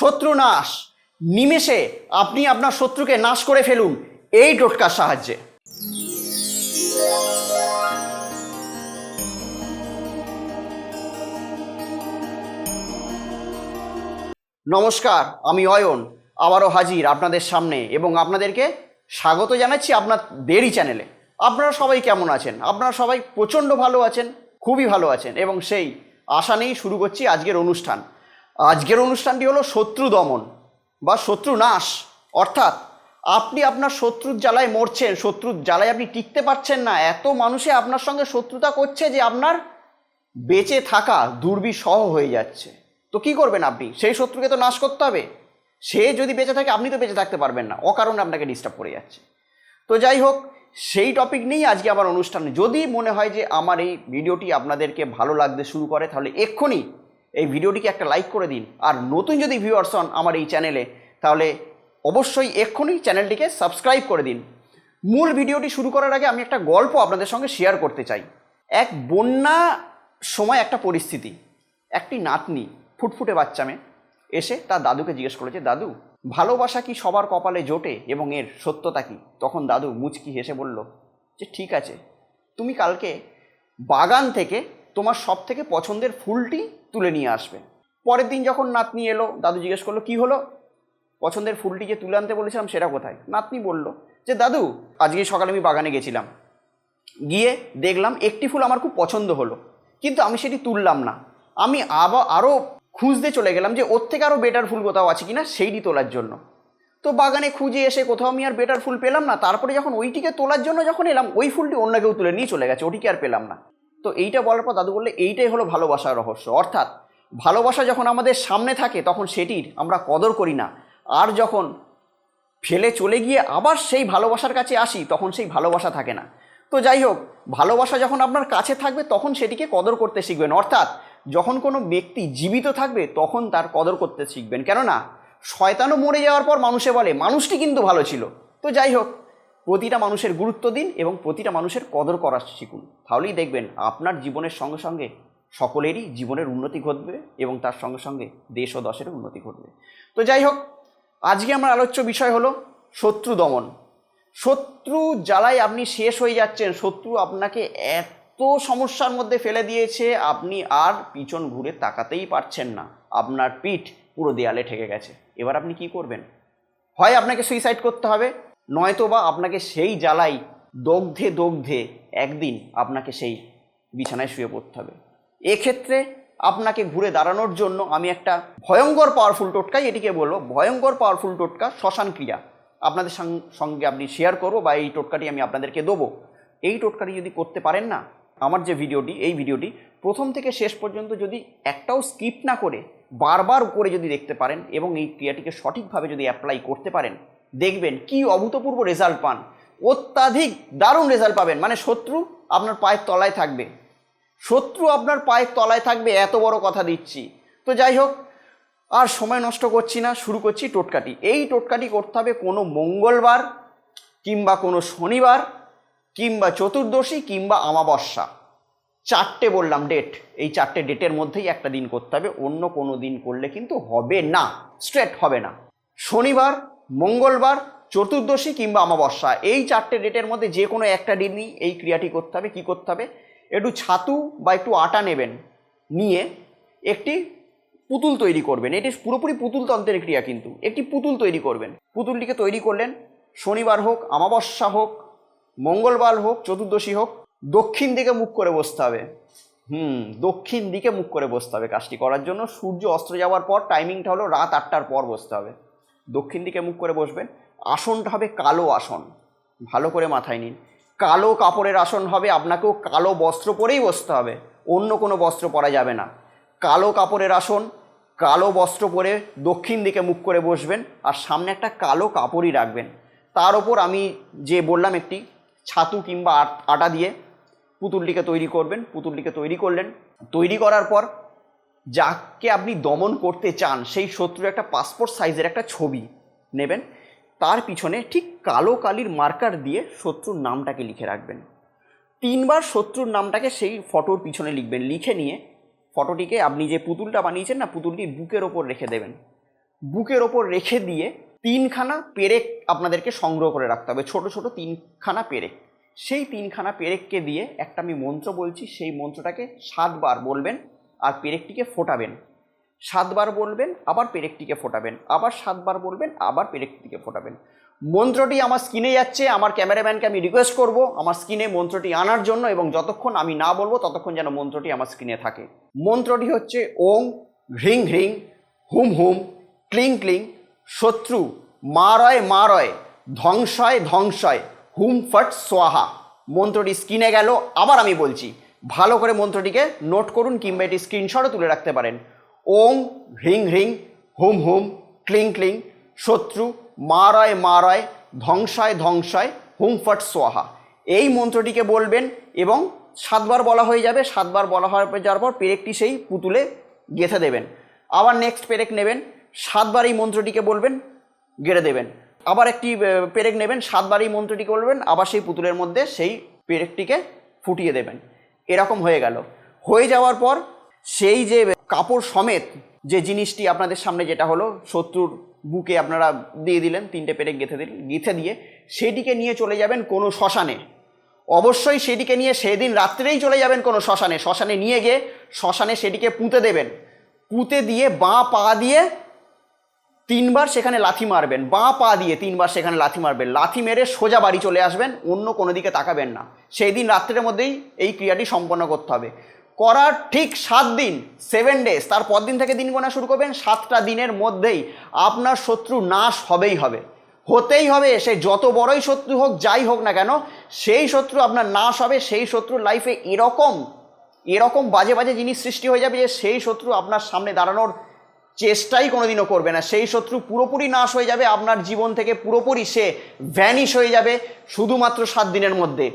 শত্রু নাশ। নিমেষে আপনি আপনার শত্রুকে নাশ করে ফেলুন এই টোটকার সাহায্যে। নমস্কার, আমি অয়ন আবারও হাজির আপনাদের সামনে এবং আপনাদেরকে স্বাগত জানাচ্ছি আপনাদেরই চ্যানেলে। আপনারা সবাই কেমন আছেন? আপনারা সবাই প্রচণ্ড ভালো আছেন, খুবই ভালো আছেন এবং সেই আশা নিয়েই শুরু করছি আজকের অনুষ্ঠান। আজকের অনুষ্ঠানটি হলো শত্রু দমন বা শত্রু নাশ। অর্থাৎ আপনি আপনার শত্রুর জ্বালায় মরছেন, শত্রুর জ্বালায় আপনি টিকতে পারছেন না, এত মানুষে আপনার সঙ্গে শত্রুতা করছে যে আপনার বেঁচে থাকা দুর্বিষহ হয়ে যাচ্ছে। তো কি করবেন আপনি? সেই শত্রুকে তো নাশ করতে হবে। সে যদি বেঁচে থাকে আপনি তো বেঁচে থাকতে পারবেন না, অকারণে আপনাকে ডিস্টার্ব করে যাচ্ছে। তো যাই হোক, সেই টপিক নিয়েই আজকে আমার অনুষ্ঠানে। যদি মনে হয় যে আমার এই ভিডিওটি আপনাদেরকে ভালো লাগতে শুরু করে তাহলে এক্ষুনি এই ভিডিওটিকে একটা লাইক করে দিন। আর নতুন যদি ভিউয়ার্স হন আমার এই চ্যানেলে তাহলে অবশ্যই এক্ষুনি চ্যানেলটিকে সাবস্ক্রাইব করে দিন। মূল ভিডিওটি শুরু করার আগে আমি একটা গল্প আপনাদের সঙ্গে শেয়ার করতে চাই। এক বন্যা সময় একটা পরিস্থিতি, একটি নাতনি ফুটফুটে বাচ্চা মেয়ে এসে তার দাদুকে জিজ্ঞেস করেছে, দাদু ভালোবাসা কি সবার কপালে জোটে এবং এর সত্যতা কি? তখন দাদু মুচকি হেসে বলল যে ঠিক আছে, তুমি কালকে বাগান থেকে তোমার সব থেকে পছন্দের ফুলটি তুলে নিয়ে আসবে। পরের দিন যখন নাতনি এলো, দাদু জিজ্ঞেস করলো কি হলো, পছন্দের ফুলটি যে তুলে আনতে বলেছিলাম সেটা কোথায়? নাতনি বলল যে দাদু আজকে সকালে আমি বাগানে গেছিলাম, গিয়ে দেখলাম একটি ফুল আমার খুব পছন্দ হলো, কিন্তু আমি সেটি তুললাম না। আমি আরও খুঁজতে চলে গেলাম যে ওর থেকে আরও বেটার ফুল কোথাও আছে কিনা সেইটি তোলার জন্য। তো বাগানে খুঁজে এসে কোথাও আমি আর বেটার ফুল পেলাম না। তারপরে যখন ওইটিকে তোলার জন্য যখন এলাম, ওই ফুলটি অন্য কেউ তুলে নিয়ে চলে গেছে, ওটিকে আর পেলাম না। তো এইটা বলার পর দাদু বললে এইটাই হলো ভালোবাসার রহস্য। অর্থাৎ ভালোবাসা যখন আমাদের সামনে থাকে তখন সেটির আমরা কদর করি না, আর যখন ফেলে চলে গিয়ে আবার সেই ভালোবাসার কাছে আসি তখন সেই ভালোবাসা থাকে না। তো যাই হোক, ভালোবাসা যখন আপনার কাছে থাকবে তখন সেটিকে কদর করতে শিখবেন। অর্থাৎ যখন কোনো ব্যক্তি জীবিত থাকবে তখন তার কদর করতে শিখবেন, কেননা শয়তানও মরে যাওয়ার পর মানুষে বলে মানুষটি কিন্তু ভালো ছিল। তো যাই হোক, প্রতিটা মানুষের গুরুত্ব দিন এবং প্রতিটা মানুষের কদর করা শিখুন, তাহলেই দেখবেন আপনার জীবনের সঙ্গে সঙ্গে সকলেরই জীবনের উন্নতি ঘটবে এবং তার সঙ্গে সঙ্গে দেশ ও দশেরও উন্নতি ঘটবে। তো যাই হোক, আজকে আমার আলোচ্য বিষয় হলো শত্রু দমন। শত্রু জ্বালায় আপনি শেষ হয়ে যাচ্ছেন, শত্রু আপনাকে এত সমস্যার মধ্যে ফেলে দিয়েছে আপনি আর পিছন ঘুরে তাকাতেই পারছেন না, আপনার পিঠ পুরো দেয়ালে ঠেকে গেছে। এবার আপনি কি করবেন? হয় আপনাকে সুইসাইড করতে হবে, নয়তো বা আপনাকে সেই জ্বালাই দগ্ধে দগ্ধে একদিন আপনাকে সেই বিছানায় শুয়ে পড়তে হবে। এক্ষেত্রে আপনাকে ঘুরে দাঁড়ানোর জন্য আমি একটা ভয়ঙ্কর পাওয়ারফুল টোটকাই এটিকে বলবো, ভয়ঙ্কর পাওয়ারফুল টোটকা শ্মশান ক্রিয়া আপনাদের সঙ্গে আপনি শেয়ার করবো, বা এই টোটকাটি আমি আপনাদেরকে দেবো। এই টোটকাটি যদি করতে পারেন না, আমার যে ভিডিওটি, এই ভিডিওটি প্রথম থেকে শেষ পর্যন্ত যদি একটাও স্কিপ না করে বারবার করে যদি দেখতে পারেন এবং এই ক্রিয়াটিকে সঠিকভাবে যদি অ্যাপ্লাই করতে পারেন, দেখবেন কি অভূতপূর্ব রেজাল্ট পান। অত্যাধিক দারুণ রেজাল্ট পাবেন। মানে শত্রু আপনার পায়ের তলায় থাকবে, শত্রু আপনার পায়ের তলায় থাকবে, এত বড় কথা দিচ্ছি। তো যাই হোক, আর সময় নষ্ট করছি না, শুরু করছি টোটকাটি। এই টোটকাটি করতে হবে কোনো মঙ্গলবার কিংবা কোনো শনিবার কিংবা চতুর্দশী কিংবা অমাবস্যা। চারটে বললাম ডেট, এই চারটে ডেটের মধ্যেই একটা দিন করতে হবে, অন্য কোনো দিন করলে কিন্তু হবে না, স্ট্রেট হবে না। শনিবার, মঙ্গলবার, চতুর্দশী কিংবা অমাবস্যা, এই চারটে ডেটের মধ্যে যে কোনো একটা দিনই এই ক্রিয়াটি করতে হবে। কী করতে হবে? একটু ছাতু বা একটু আটা নেবেন, নিয়ে একটি পুতুল তৈরি করবেন। এটি পুরোপুরি পুতুল তন্ত্রের ক্রিয়া, কিন্তু একটি পুতুল তৈরি করবেন। পুতুলটিকে তৈরি করলেন, শনিবার হোক, অমাবস্যা হোক, মঙ্গলবার হোক, চতুর্দশী হোক, দক্ষিণ দিকে মুখ করে বসতে হবে। দক্ষিণ দিকে মুখ করে বসতে হবে কাজটি করার জন্য। সূর্য অস্ত যাওয়ার পর, টাইমিংটা হলো রাত 8টার পর বসতে হবে। দক্ষিণ দিকে মুখ করে বসবেন। আসনটা হবে কালো আসন, ভালো করে মাথায় নিন। কালো কাপড়ের আসন হবে, আপনাকেও কালো বস্ত্র পরেই বসতে হবে, অন্য কোনো বস্ত্র পরা যাবে না। কালো কাপড়ের আসন, কালো বস্ত্র পরে দক্ষিণ দিকে মুখ করে বসবেন, আর সামনে একটা কালো কাপড়ই রাখবেন। তার ওপর আমি যে বললাম একটি ছাতু কিংবা আটা দিয়ে পুতুলটিকে তৈরি করবেন। পুতুলটিকে তৈরি করলেন, তৈরি করার পর যাকে আপনি দমন করতে চান সেই শত্রুর একটা পাসপোর্ট সাইজের একটা ছবি নেবেন, তার পিছনে ঠিক কালো কালির মার্কার দিয়ে শত্রুর নামটাকে লিখে রাখবেন। 3 বার শত্রুর নামটাকে সেই ফটোর পিছনে লিখবেন। লিখে নিয়ে ফটোটিকে আপনি যে পুতুলটা বানিয়েছেন না, পুতুলটির বুকের ওপর রেখে দেবেন। বুকের ওপর রেখে দিয়ে 3খানা পেরেক আপনাদেরকে সংগ্রহ করে রাখতে হবে, ছোট ছোট 3খানা পেরেক। সেই 3খানা পেরেককে দিয়ে একটা আমি মন্ত্র বলছি, সেই মন্ত্রটাকে 7 বার বলবেন আর পেরেকটিকে ফোটাবেন। 7 বার বলবেন, আবার পেরেকটিকে ফোটাবেন, আবার 7 বার বলবেন, আবার পেরেকটিকে ফোটাবেন। মন্ত্রটি আমার স্ক্রিনে যাচ্ছে, আমার ক্যামেরাম্যানকে আমি রিকোয়েস্ট করব আমার স্ক্রিনে মন্ত্রটি আনার জন্য, এবং যতক্ষণ আমি না বলবো ততক্ষণ যেন মন্ত্রটি আমার স্ক্রিনে থাকে। মন্ত্রটি হচ্ছে ওং হ্রিং হ্রিং হুম হুম ক্লিং ক্লিং শত্রু মারয় মারয় ধ্বংসয় ধ্বংসয় হুম ফট সোয়াহা। মন্ত্রটি স্ক্রিনে গেল, আবার আমি বলছি, ভালো করে মন্ত্রটিকে নোট করুন কিংবা এটি স্ক্রিনশটও তুলে রাখতে পারেন। ওং হ্রিং হ্রিং হুম হুম ক্লিং ক্লিং শত্রু মারয় মারয় ধ্বংসয় ধ্বংসয় হুম ফট সোয়াহা। এই মন্ত্রটিকে বলবেন এবং 7 বার বলা হয়ে যাবে। 7 বার বলা হয়ে যাওয়ার পর পেরেকটি সেই পুতুলে গেঁথে দেবেন। আবার নেক্সট পেরেক নেবেন, 7 বার এই মন্ত্রটিকে বলবেন, গেড়ে দেবেন। আবার একটি পেরেক নেবেন, 7 বার এই মন্ত্রটিকে বলবেন, আবার সেই পুতুলের মধ্যে সেই পেরেকটিকে ফুটিয়ে দেবেন। এরকম হয়ে গেল। হয়ে যাওয়ার পর সেই যে কাপড় সমেত যে জিনিসটি আপনাদের সামনে যেটা হলো, শত্রুর বুকে আপনারা দিয়ে দিলেন, 3টে পেরেক গেঁথে দিয়ে সেটিকে নিয়ে চলে যাবেন কোনো শ্মশানে। অবশ্যই সেটিকে নিয়ে সেদিন রাত্রেই চলে যাবেন কোনো শ্মশানে। শ্মশানে নিয়ে গিয়ে শ্মশানে সেটিকে পুঁতে দেবেন। পুঁতে দিয়ে বাঁ পা দিয়ে 3 বার সেখানে লাথি মারবেন, বাঁ পা দিয়ে 3 বার সেখানে লাথি মারবেন। লাথি মেরে সোজা বাড়ি চলে আসবেন, অন্য কোনো দিকে তাকাবেন না। সেই দিন রাত্রের মধ্যেই এই ক্রিয়াটি সম্পন্ন করতে হবে। করার ঠিক 7 দিন, 7 ডেজ, তারপর দিন থেকে দিন গোনা শুরু করবেন। 7টা দিনের মধ্যেই আপনার শত্রু নাশ হবেই হবে, হতেই হবে। সে যত বড়ই শত্রু হোক, যাই হোক না কেন, সেই শত্রু আপনার নাশ হবে। সেই শত্রুর লাইফে এরকম বাজে বাজে জিনিস সৃষ্টি হয়ে যাবে যে সেই শত্রু আপনার সামনে দাঁড়ানোর চেষ্টাই কোনোদিনও করবে না। সেই শত্রু পুরোপুরি নাশ হয়ে যাবে, আপনার জীবন থেকে পুরোপুরি সে ভ্যানিশ হয়ে যাবে শুধুমাত্র 7 দিনের মধ্যে।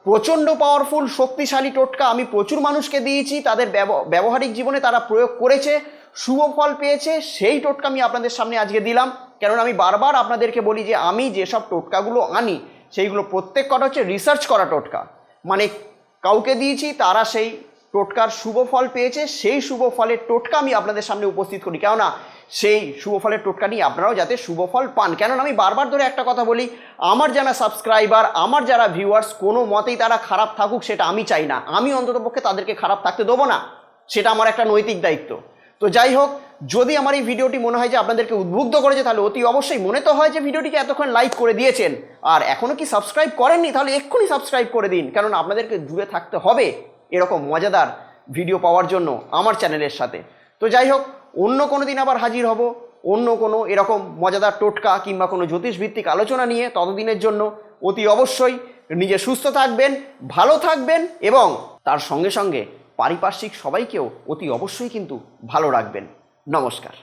প্রচণ্ড পাওয়ারফুল শক্তিশালী টোটকা আমি প্রচুর মানুষকে দিয়েছি, তাদের ব্যবহারিক জীবনে তারা প্রয়োগ করেছে, শুভ ফল পেয়েছে। সেই টোটকা আমি আপনাদের সামনে আজকে দিলাম, কারণ আমি বারবার আপনাদেরকে বলি যে আমি যেসব টোটকাগুলো আনি সেইগুলো প্রত্যেক কটা হচ্ছে রিসার্চ করা টোটকা। মানে কাউকে দিয়েছি, তারা সেই টোটকার শুভ ফল পেয়েছে, সেই শুভ ফলের টোটকা আমি আপনাদের সামনে উপস্থিত করি, কেননা সেই শুভ ফলের টোটকা নিয়ে আপনারাও যাতে শুভ ফল পান। কেননা আমি বারবার ধরে একটা কথা বলি, আমার যারা সাবস্ক্রাইবার, আমার যারা ভিউয়ার্স, কোনো মতেই তারা খারাপ থাকুক সেটা আমি চাই না। আমি অন্ততপক্ষে তাদেরকে খারাপ থাকতে দেবো না, সেটা আমার একটা নৈতিক দায়িত্ব। তো যাই হোক, যদি আমার এই ভিডিওটি মনে হয় যে আপনাদেরকে উদ্বুদ্ধ করেছে, তাহলে অতি অবশ্যই, মনে তো হয় যে ভিডিওটিকে এতক্ষণ লাইক করে দিয়েছেন, আর এখনও কি সাবস্ক্রাইব করেননি, তাহলে এক্ষুনি সাবস্ক্রাইব করে দিন। কারণ আপনাদেরকে দূরে থাকতে হবে এরকম মজাদার ভিডিও পাওয়ার জন্য আমার চ্যানেলের সাথে। তো যাই হোক, অন্য কোনো দিন আবার হাজির হব অন্য কোনো এরকম মজাদার টোটকা কিংবা কোনো জ্যোতিষভিত্তিক আলোচনা নিয়ে। ততদিনের জন্য অতি অবশ্যই নিজে সুস্থ থাকবেন, ভালো থাকবেন, এবং তার সঙ্গে সঙ্গে পারিপার্শ্বিক সবাইকেও অতি অবশ্যই কিন্তু ভালো রাখবেন। নমস্কার।